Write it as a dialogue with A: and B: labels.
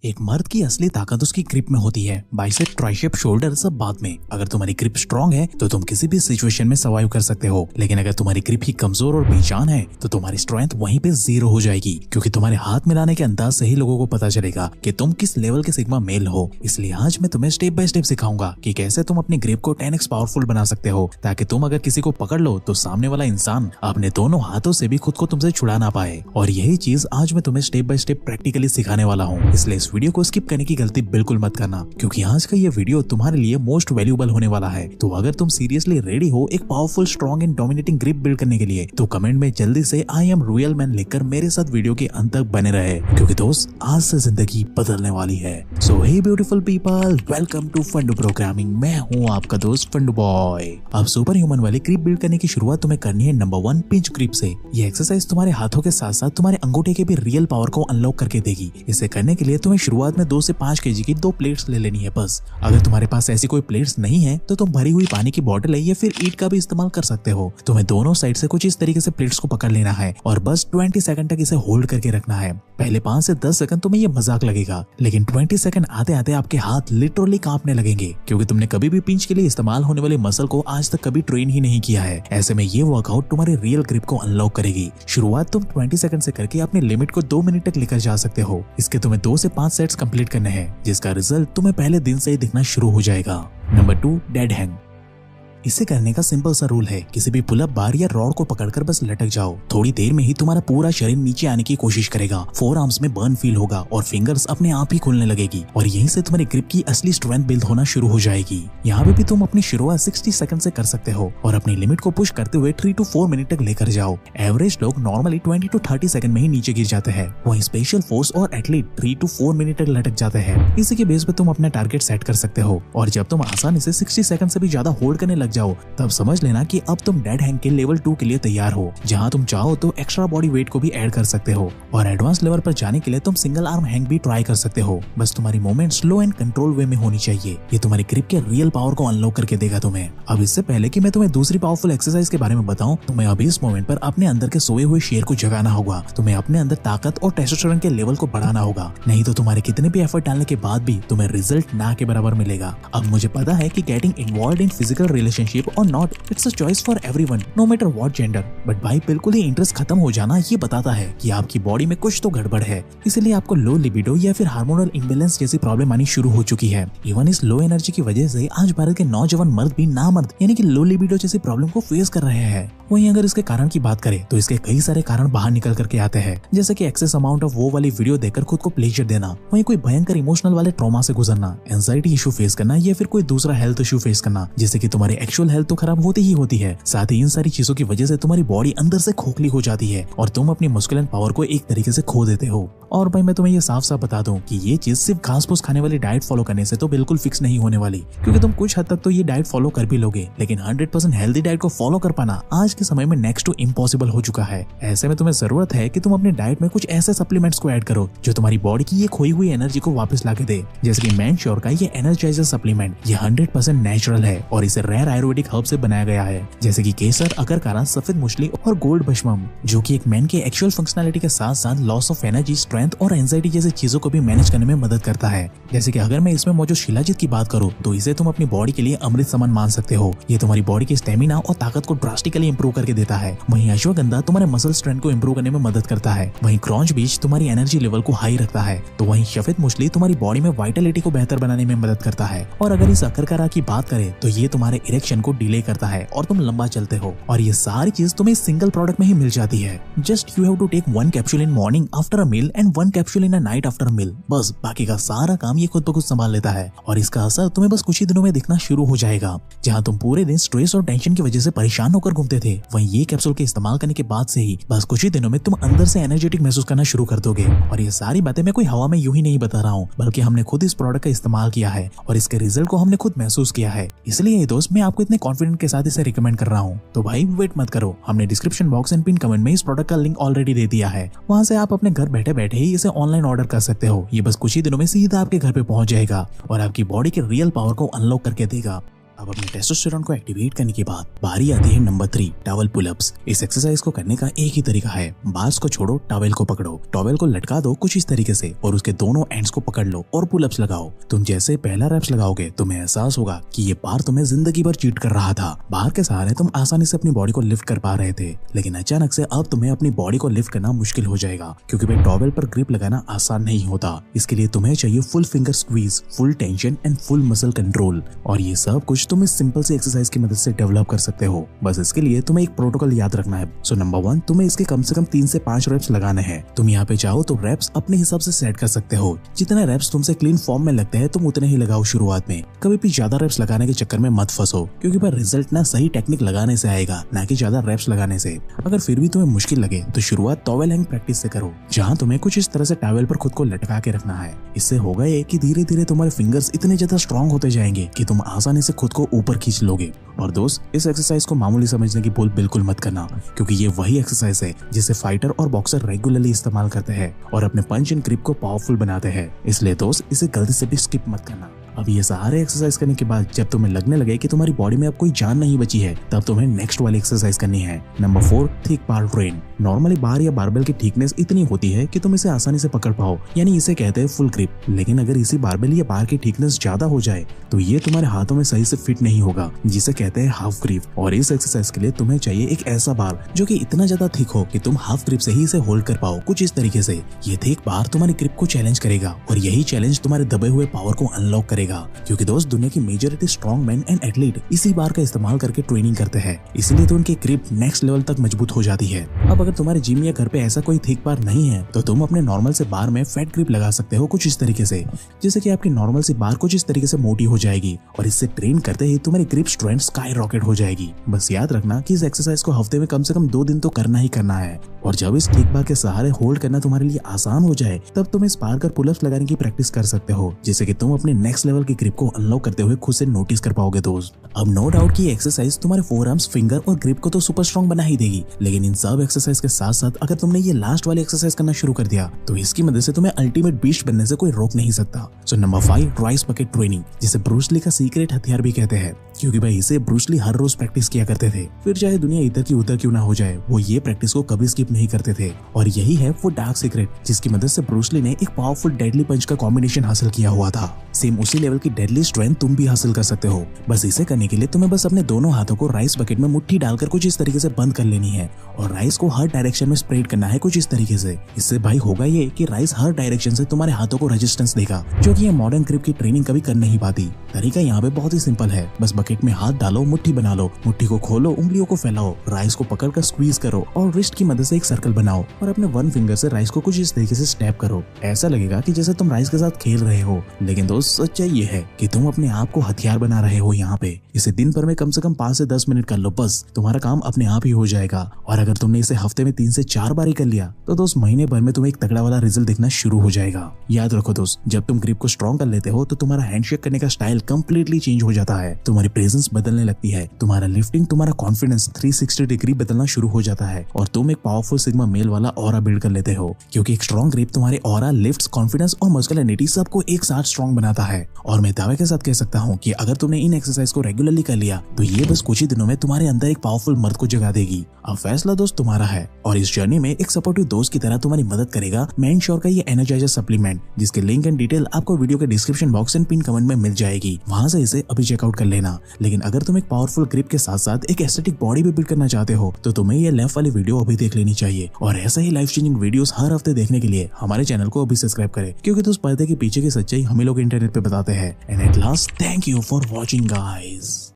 A: एक मर्द की असली ताकत उसकी ग्रिप में होती है। बाइसेप, ट्राइसेप, शोल्डर सब बाद में। अगर तुम्हारी ग्रिप स्ट्रांग है तो तुम किसी भी सिचुएशन में सर्वाइव कर सकते हो, लेकिन अगर तुम्हारी ग्रिप ही कमजोर और बेजान है तो तुम्हारी स्ट्रेंथ वहीं पे जीरो हो जाएगी, क्योंकि तुम्हारे हाथ मिलाने के अंदाज से ही लोगों को पता चलेगा कि तुम किस लेवल के सिग्मा मेल हो। इसलिए आज मैं तुम्हें स्टेप बाय स्टेप सिखाऊंगा कि कैसे तुम अपनी ग्रिप को 10x पावरफुल बना सकते हो, ताकि तुम अगर किसी को पकड़ लो तो सामने वाला इंसान अपने दोनों हाथों से भी खुद को तुमसे छुड़ा ना पाए। और यही चीज आज मैं तुम्हें स्टेप बाय स्टेप प्रैक्टिकली सिखाने वाला हूँ, इसलिए इस वीडियो को स्किप करने की गलती बिल्कुल मत करना, क्योंकि आज का ये वीडियो तुम्हारे लिए मोस्ट वैल्यूएबल होने वाला है। तो अगर तुम सीरियसली रेडी हो एक powerful, strong and dominating grip build करने के लिए, तो कमेंट में जल्दी से आई एम रियल मैन लिखकर मेरे साथ वीडियो के अंत तक बने रहे, क्योंकि दोस्त आज से जिंदगी बदलने वाली है। So hey beautiful people, welcome to Fundoo programming. मैं हूँ आपका दोस्त फंडू बॉय। अब सुपर ह्यूमन वाली ग्रिप बिल्ड करने की शुरुआत तुम्हें करनी है नंबर 1 पिंच ग्रिप से। ये एक्सरसाइज तुम्हारे हाथों के साथ साथ तुम्हारे अंगूठे के भी रियल पावर को अनलॉक करके देगी। इसे करने के लिए तुम्हें शुरुआत में 2 से 5 केजी की 2 प्लेट्स ले लेनी है बस। अगर तुम्हारे पास ऐसी कोई प्लेट्स नहीं है तो तुम भरी हुई पानी की बोतल है या फिर ईंट का भी इस्तेमाल कर सकते हो। तुम्हें दोनों साइड से कुछ इस तरीके से प्लेट्स को पकड़ लेना है और बस 20 सेकंड तक इसे होल्ड करके रखना है। पहले 5 से 10 सेकंड तुम्हें ये मजाक लगेगा, लेकिन 20 सेकंड आते आते आपके हाथ लिटरली कांपने लगेंगे, क्योंकि तुमने कभी भी पिंच के लिए इस्तेमाल होने वाले मसल को आज तक कभी ट्रेन ही नहीं किया है। ऐसे में ये वर्कआउट तुम्हारी रियल ग्रिप को अनलॉक करेगी। शुरुआत तुम 20 सेकंड से करके अपने लिमिट को 2 मिनट तक लेकर जा सकते हो। इसके तुम्हें 2 से 5 सेट्स कंप्लीट करने हैं, जिसका रिजल्ट तुम्हें पहले दिन से ही दिखना शुरू हो जाएगा। Number 2 dead hang. इसे करने का सिंपल सा रूल है, किसी भी पुल अप बार या रॉड को पकड़कर बस लटक जाओ। थोड़ी देर में ही तुम्हारा पूरा शरीर नीचे आने की कोशिश करेगा, 4 आर्म्स में बर्न फील होगा और फिंगर्स अपने आप ही खुलने लगेगी, और यहीं से तुम्हारी ग्रिप की असली स्ट्रेंथ बिल्ड होना शुरू हो जाएगी। यहाँ पे भी तुम अपनी शुरुआत 60 सेकंड से कर सकते हो और अपनी लिमिट को पुश करते हुए 3 to 4 मिनट तक लेकर जाओ। एवरेज लोग नॉर्मली 20 to 30 सेकंड में ही नीचे गिर जाते हैं, वहीं स्पेशल फोर्स और एथलीट 3 to 4 मिनट तक लटक जाते हैं। इसी के बेस पे तुम अपना टारगेट सेट कर सकते हो, और जब तुम आसानी से 60 सेकंड से भी ज्यादा होल्ड करने लग जाओ तब समझ लेना कि अब तुम डेड हैंग के लेवल 2 के लिए तैयार हो, जहां तुम चाहो तो एक्स्ट्रा बॉडी वेट को भी ऐड कर सकते हो। और एडवांस लेवल पर जाने के लिए तुम सिंगल आर्म हैंग भी ट्राई कर सकते हो। बस तुम्हारी मूवमेंट स्लो एंड कंट्रोल वे में होनी चाहिए। ये तुम्हारी ग्रिप के रियल पावर को अनलॉक करके देगा तुम्हें। अब इससे पहले कि मैं तुम्हें दूसरी पावरफुल एक्सरसाइज के बारे में बताऊं, तुम्हें अभी इस मोमेंट पर अपने अंदर के सोए हुए शेर को जगाना होगा। तुम्हें अपने अंदर ताकत और टेस्टोस्टेरोन के लेवल को बढ़ाना होगा, नहीं तो तुम्हारे कितने भी एफर्ट डालने के बाद भी तुम्हें रिजल्ट ना के बराबर मिलेगा। अब मुझे पता है कि getting involve in physical relationship और not, it's a choice for everyone no matter what gender, but भाई बिल्कुल ही इंटरेस्ट खत्म हो जाना ये बताता है कि आपकी बॉडी में कुछ तो गड़बड़ है। इसलिए आपको लो लिबिडो या फिर हार्मोनल इम्बैलेंस जैसी प्रॉब्लम आनी शुरू हो चुकी है। इवन इस लो एनर्जी की वजह से आज भारत के नौजवान मर्द भी नामर्द यानी कि लो लिबिडो जैसी प्रॉब्लम को फेस कर रहे हैं। वहीं अगर इसके कारण की बात करें तो इसके कई सारे कारण बाहर निकल करके आते हैं, जैसे कि एक्सेस अमाउंट ऑफ वो वाली वीडियो देखकर खुद को प्लेजर देना, वहीं कोई भयंकर इमोशनल वाले ट्रॉमा से गुजरना, एंजाइटी इशू फेस करना या फिर कोई दूसरा हेल्थ इशू फेस करना, जिससे कि तुम्हारी एक्चुअल हेल्थ तो खराब होती ही होती है। साथ ही इन सारी चीजों की वजह से तुम्हारी बॉडी अंदर से खोखली हो जाती है और तुम अपनी मस्कुलिन पावर को एक तरीके से खो देते हो। और भाई मैं तुम्हें ये साफ साफ बता दूं कि ये चीज सिर्फ घास फूस खाने वाली डाइट फॉलो करने से तो बिल्कुल फिक्स नहीं होने वाली, क्योंकि तुम कुछ हद तक तो ये डाइट फॉलो कर भी लोगे, लेकिन 100% हेल्दी डाइट को फॉलो कर पाना आज के समय में नेक्स्ट टू इम्पॉसिबल हो चुका है। ऐसे में तुम्हें जरूरत है कि तुम अपने डाइट में कुछ ऐसे सप्लीमेंट्स को ऐड करो जो तुम्हारी बॉडी की ये खोई हुई एनर्जी को वापस ला के दे, जैसे कि मैनश्योर का ये एनर्जाइजर सप्लीमेंट। ये 100% नेचुरल है और इसे रेयर आयुर्वेदिक हर्ब से बनाया गया है, जैसे कि केसर, अकरकारा, सफेद मुश्ली और गोल्ड भस्मम, जो कि एक मैन के एक्चुअल फंक्शनैलिटी के साथ साथ लॉस ऑफ एनर्जी, स्ट्रेंथ और एंजाइटी जैसी चीजों को भी मैनेज करने में मदद करता है। जैसे कि अगर मैं इसमें मौजूद शिलाजीत की बात करूं तो इसे तुम अपनी बॉडी के लिए अमृत समान मान सकते हो। ये तुम्हारी बॉडी की स्टेमिना और ताकत को ड्रास्टिकली इंप्रूव करके देता है। वहीं अश्वगंधा तुम्हारे मसल स्ट्रेंथ को इंप्रूव करने में मदद करता है। वहीं क्रॉन्च बीज तुम्हारी एनर्जी लेवल को हाई रखता है, तो वहीं सफेद मुश्ली तुम्हारी बॉडी में वाइटलिटी को बेहतर बनाने में मदद करता है। और अगर इस अकरकारा की बात करें तो ये तुम्हारे इरेक्शन को डिले करता है और तुम लंबा चलते हो। और ये सारी चीज तुम्हें सिंगल प्रोडक्ट में ही मिल जाती है। Just you have to take 1 capsule in morning after a meal and 1 capsule in a night after a meal. बस बाकी का सारा काम ये खुद ब खुद संभाल लेता है, और इसका असर तुम्हें बस कुछ ही दिनों में दिखना शुरू हो जाएगा। जहाँ तुम पूरे दिन स्ट्रेस और टेंशन की वजह से परेशान होकर घूमते थे, वहीं ये कैप्सूल के इस्तेमाल करने के बाद से ही बस कुछ ही दिनों में तुम अंदर से एनर्जेटिक महसूस करना शुरू कर दोगे। और ये सारी बातें मैं कोई हवा में यूं ही नहीं बता रहा हूँ, बल्कि हमने खुद इस प्रोडक्ट का इस्तेमाल किया है और इसके रिजल्ट को हमने खुद महसूस किया है। इसलिए ये दोस्त मैं आपको इतने कॉन्फिडेंट के साथ इसे रिकमेंड कर रहा हूँ। तो भाई वेट मत करो, हमने description box and pin comment में इस प्रोडक्ट का लिंक ऑलरेडी दे दिया है। वहाँ से आप अपने घर बैठे बैठे ही इसे ऑनलाइन ऑर्डर कर सकते हो। ये बस कुछ ही दिनों में सीधा आपके घर पे पहुंच जाएगा और आपकी बॉडी के रियल पावर को अनलॉक करके देगा। अब अपने टेस्टोस्टेरोन को एक्टिवेट करने के बाद बारी आती है नंबर 3, टॉवेल पुलअप्स। इस एक्सरसाइज को करने का एक ही तरीका है, बार्स को छोड़ो, टॉवेल को पकड़ो, टॉवेल को लटका दो कुछ इस तरीके से और उसके दोनों एंड्स को पकड़ लो और पुलअप्स लगाओ। तुम जैसे पहला रैप्स लगाओगे तुम्हें एहसास होगा कि ये बार तुम्हें जिंदगी भर चीट कर रहा था। बार के सहारे तुम आसानी से अपनी बॉडी को लिफ्ट कर पा रहे थे, लेकिन अचानक से अब तुम्हें अपनी बॉडी को लिफ्ट करना मुश्किल हो जाएगा, क्योंकि भाई टॉवेल पर ग्रिप लगाना आसान नहीं होता। इसके लिए तुम्हें चाहिए full finger squeeze, full tension and full muscle control, और ये सब कुछ तुम इस सिंपल सी एक्सरसाइज की मदद से डेवलप कर सकते हो। बस इसके लिए तुम्हें एक प्रोटोकॉल याद रखना है। सो नंबर 1, तुम्हें इसके कम से कम 3 से 5 रेप्स लगाने हैं। तुम यहाँ पे चाहो तो रेप्स अपने हिसाब से सेट कर सकते हो। जितने रेप्स तुमसे क्लीन फॉर्म में लगते हैं तुम उतने ही लगाओ शुरुआत में। कभी भी ज्यादा रेप्स लगाने के चक्कर में मत फंसो, क्योंकि भाई रिजल्ट ना सही टेक्निक लगाने से आएगा, ना कि ज्यादा रेप्स लगाने से। अगर फिर भी तुम्हें मुश्किल लगे तो शुरुआत टॉवेल हैंग प्रैक्टिस से करो, जहाँ तुम्हें कुछ इस तरह से टॉवेल पर खुद को लटका के रखना है। इससे होगा ये कि धीरे धीरे तुम्हारे फिंगर्स इतने ज्यादा स्ट्रॉन्ग होते जाएंगे कि तुम आसानी से खुद को ऊपर खींच लोगे। और दोस्त, इस एक्सरसाइज को मामूली समझने की भूल बिल्कुल मत करना, क्योंकि ये वही एक्सरसाइज है जिसे फाइटर और बॉक्सर रेगुलरली इस्तेमाल करते हैं और अपने पंच एंड ग्रिप को पावरफुल बनाते हैं। इसलिए दोस्त, इसे गलती से भी स्किप मत करना। अब ये सारे एक्सरसाइज करने के बाद जब तुम्हें लगने लगे कि तुम्हारी बॉडी में अब कोई जान नहीं बची है, तब तुम्हें नेक्स्ट वाली एक्सरसाइज करनी है। नंबर 4, थिक बार ट्रेन। नॉर्मली बार या बारबेल की थिकनेस इतनी होती है कि तुम इसे आसानी से पकड़ पाओ, यानी इसे कहते हैं फुल ग्रिप। लेकिन अगर इसी बारबेल या बार की थिकनेस ज्यादा हो जाए तो ये तुम्हारे हाथों में सही से फिट नहीं होगा, जिसे कहते हैं हाफ ग्रिप। और इस एक्सरसाइज के लिए तुम्हें चाहिए एक ऐसा बार जो कि इतना ज्यादा थिक हो कि तुम हाफ ग्रिप से ही इसे होल्ड कर पाओ, कुछ इस तरीके से। ये थिक बार तुम्हारी ग्रिप को चैलेंज करेगा और यही चैलेंज तुम्हारे दबे हुए पावर को अनलॉक करेगा, क्योंकि दोस्त दुनिया की majority strong man and athlete इसी बार का इस्तेमाल करके ट्रेनिंग करते हैं, इसलिए तो उनकी ग्रिप नेक्स्ट लेवल तक मजबूत हो जाती है। अब अगर तुम्हारे जिम या घर पे ऐसा कोई थिक बार नहीं है तो तुम अपने नॉर्मल से बार में फैट ग्रिप लगा सकते हो, कुछ इस तरीके से, जैसे कि आपकी नॉर्मल सी बार कुछ इस तरीके से मोटी हो जाएगी और इससे ट्रेन करते ही तुम्हारी ग्रिप स्ट्रेंथ स्काई रॉकेट हो जाएगी। बस याद रखना कि इस एक्सरसाइज को हफ्ते में कम से कम 2 दिन तो करना ही करना है, और जब इस थिक बार के सहारे होल्ड करना तुम्हारे लिए आसान हो जाए तब तुम इस बार कर पुलअप्स लगाने की प्रैक्टिस कर सकते हो, जिससे कि तुम अपने नेक्स्ट लेवल की ग्रिप को अनलॉक करते हुए खुद से नोटिस कर पाओगे दोस्त। अब नो डाउट कि एक्सरसाइज तुम्हारे फोर आर्म्स, फिंगर और ग्रिप को तो सुपर स्ट्रॉन्ग बना ही देगी, लेकिन इन सब एक्सरसाइज के साथ साथ अगर तुमने ये लास्ट वाली एक्सरसाइज करना शुरू कर दिया तो इसकी मदद से तुम्हें अल्टीमेट बीस्ट बनने से कोई रोक नहीं सकता। So number 5, rice bucket training, जिसे ब्रूस ली का सीक्रेट हथियार भी कहते हैं, क्योंकि भाई इसे ब्रूस ली हर रोज प्रैक्टिस किया करते थे, फिर चाहे दुनिया इधर की उधर क्यों ना हो जाए, वो ये प्रैक्टिस को कभी स्किप नहीं करते थे। और यही है वो डार्क सीक्रेट जिसकी मदद से ब्रूस ली ने एक पावरफुल डेडली पंच का कॉम्बिनेशन हासिल किया हुआ था। सेम उसी लेवल की डेडली स्ट्रेंथ तुम भी हासिल कर सकते हो। बस इसे करने के लिए तुम्हें बस अपने दोनों हाथों को राइस बकेट में मुट्ठी डालकर कुछ इस तरीके से बंद कर लेनी है और राइस को हर डायरेक्शन में स्प्रेड करना है कुछ इस तरीके से। इससे भाई होगा ये कि राइस हर डायरेक्शन से तुम्हारे हाथों को रेजिस्टेंस देगा, जो कि ये मॉडर्न ग्रिप की ट्रेनिंग कभी कर नहीं पाती। तरीका यहाँ पे बहुत ही सिंपल है, बस बकेट में हाथ डालो, मुट्ठी बना लो, मुट्ठी को खोलो, उंगलियों को फैलाओ, राइस को पकड़कर स्क्वीज करो और रिस्ट की मदद से एक सर्कल बनाओ और अपने वन फिंगर से राइस को कुछ इस तरीके से स्टैप करो। ऐसा लगेगा कि जैसे तुम राइस के साथ खेल रहे हो, लेकिन दोस्त सच्चाई ये है कि तुम अपने आप को हथियार बना रहे हो यहाँ पे। इसे दिन भर में कम से कम 5 से 10 मिनट कर लो, बस तुम्हारा काम अपने आप ही हो जाएगा। और अगर तुमने इसे हफ्ते में 3 से 4 बार ही कर लिया तो दोस्त महीने भर में तुम्हें एक तगड़ा वाला रिजल्ट दिखना शुरू हो जाएगा। याद रखो दोस्त, जब तुम ग्रिप को स्ट्रॉन्ग कर लेते हो तो तुम्हारा हैंडशेक करने का स्टाइल कंप्लीटली चेंज हो जाता है, तुम्हारी प्रेजेंस बदलने लगती है, तुम्हारा लिफ्टिंग, तुम्हारा कॉन्फिडेंस 360 डिग्री बदलना शुरू हो जाता है और तुम एक पावरफुल सिग्मा मेल वाला ऑरा बिल्ड कर लेते हो, क्योंकि एक स्ट्रॉन्ग ग्रिप तुम्हारे ऑरा, लिफ्ट्स, कॉन्फिडेंस और मस्कुलिनिटी सबको एक साथ स्ट्रॉन्ग बनाता है। और मैं दावे के साथ कह सकता हूँ कि अगर तुमने इन एक्सरसाइज को रेगुलरली कर लिया तो ये बस कुछ ही दिनों में तुम्हारे अंदर एक पावरफुल मर्द को जगा देगी। अब फैसला दोस्त तुम्हारा है, और इस जर्नी में एक सपोर्टिव दोस्त की तरह तुम्हारी मदद करेगा मैन श्योर का ये एनर्जाइजर सप्लीमेंट, जिसके लिंक एंड डिटेल आपको वीडियो के description box and pin comment में मिल जाएगी, वहां से इसे अभी चेकआउट कर लेना। लेकिन अगर तुम एक पावरफुल ग्रिप के साथ साथ एक एस्थेटिक बॉडी भी बिल्ड करना चाहते हो तो तुम्हें ये लेफ्ट वाली वीडियो अभी देख लेनी चाहिए। और ऐसे ही लाइफ चेंजिंग वीडियोस हर हफ्ते देखने के लिए हमारे चैनल को अभी सब्सक्राइब करें, क्योंकि दोस्त पर्दे के पीछे की सच्चाई हम ही लोग इंटरनेट पे बताते हैं। And at last, thank you for watching guys.